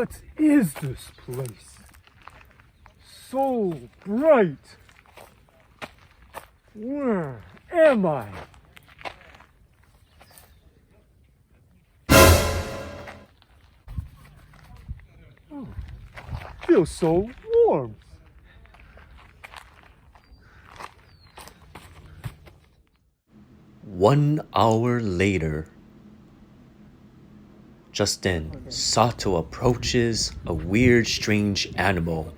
What is this place? So bright. Where am I? Oh, feels so warm. One hour later. Just then, Sato approaches a weird, strange animal.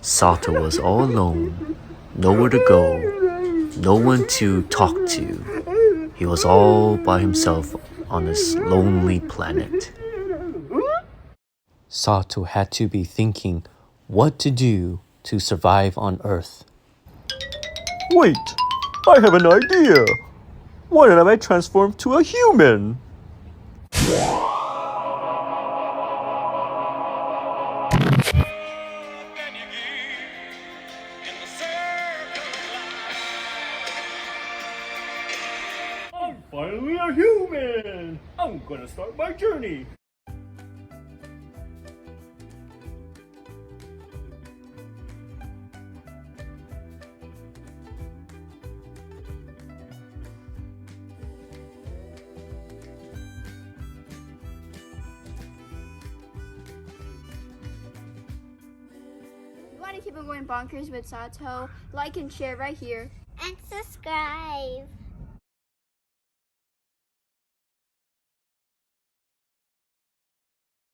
Sato was all alone, nowhere to go, no one to talk to. He was all by himself on this lonely planet. Sato had to be thinking what to do to survive on Earth. Wait, I have an idea. Why don't I transform to a human? I'm finally a human! I'm gonna start my journey! If you want to keep on going bonkers with Sato, like and share right here. And subscribe.